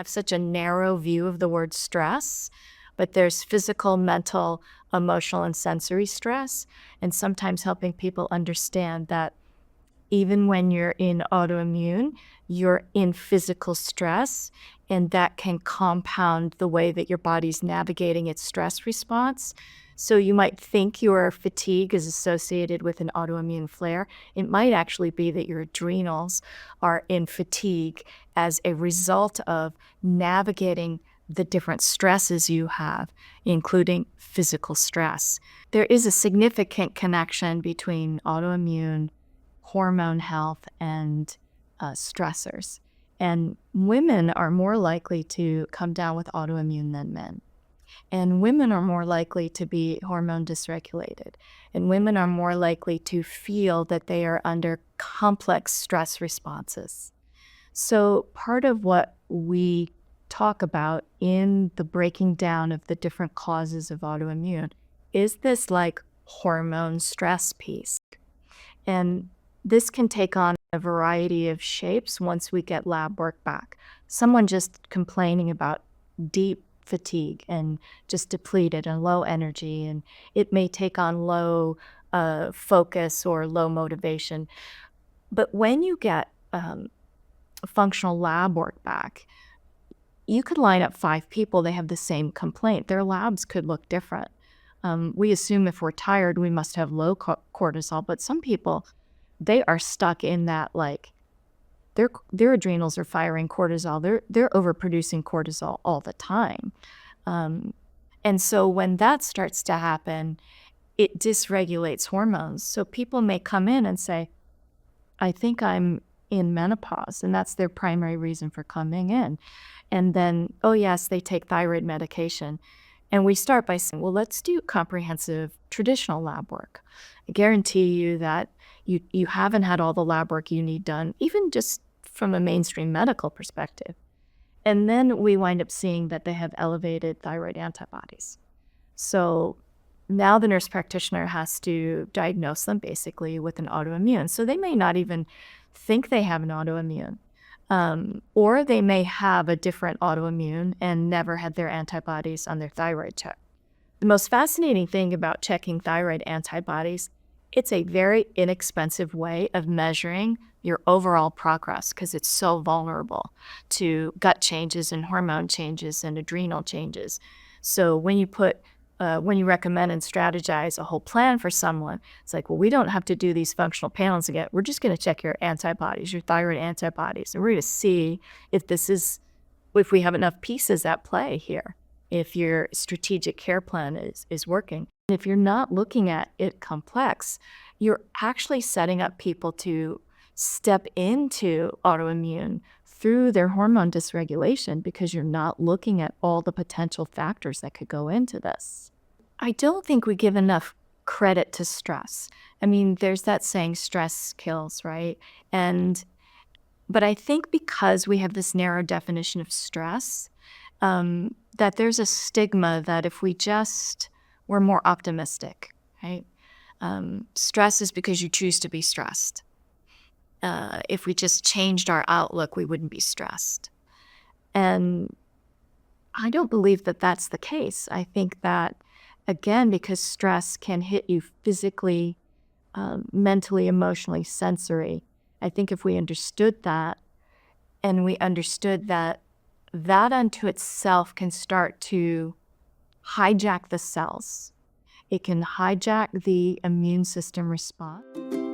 have such a narrow view of the word stress, but there's physical, mental, emotional, and sensory stress, and sometimes helping people understand that even when you're in autoimmune, you're in physical stress, and that can compound the way that your body's navigating its stress response. So you might think your fatigue is associated with an autoimmune flare. It might actually be that your adrenals are in fatigue as a result of navigating the different stresses you have, including physical stress. There is a significant connection between autoimmune, hormone health, and stressors. And women are more likely to come down with autoimmune than men. And women are more likely to be hormone dysregulated. And women are more likely to feel that they are under complex stress responses. So part of what we talk about in the breaking down of the different causes of autoimmune is this like hormone stress piece. And this can take on a variety of shapes once we get lab work back. Someone just complaining about deep fatigue and just depleted and low energy, and it may take on low focus or low motivation. But when you get functional lab work back, you could line up 5 people, they have the same complaint. Their labs could look different. We assume if we're tired, we must have low cortisol, but some people, they are stuck in that, like, their adrenals are firing cortisol. They're overproducing cortisol all the time. And so when that starts to happen, it dysregulates hormones. So people may come in and say, I think I'm in menopause, and that's their primary reason for coming in. And then, oh yes, they take thyroid medication. And we start by saying, well, let's do comprehensive traditional lab work. I guarantee you that you haven't had all the lab work you need done, even just from a mainstream medical perspective. And then we wind up seeing that they have elevated thyroid antibodies. So now the nurse practitioner has to diagnose them basically with an autoimmune. So they may not even think they have an autoimmune. Or they may have a different autoimmune and never had their antibodies on their thyroid check. The most fascinating thing about checking thyroid antibodies, it's a very inexpensive way of measuring your overall progress because it's so vulnerable to gut changes and hormone changes and adrenal changes. So when you recommend and strategize a whole plan for someone, it's like, well, we don't have to do these functional panels again. We're just going to check your antibodies, your thyroid antibodies, and we're going to see if we have enough pieces at play here, if your strategic care plan is working. If you're not looking at it complex, you're actually setting up people to step into autoimmune through their hormone dysregulation because you're not looking at all the potential factors that could go into this. I don't think we give enough credit to stress. I mean, there's that saying, stress kills, right? But I think because we have this narrow definition of stress, that there's a stigma that if we're more optimistic, right? Stress is because you choose to be stressed. If we just changed our outlook, we wouldn't be stressed. And I don't believe that that's the case. I think that, again, because stress can hit you physically, mentally, emotionally, sensory, I think if we understood that, and we understood that that unto itself can start to hijack the cells. It can hijack the immune system response.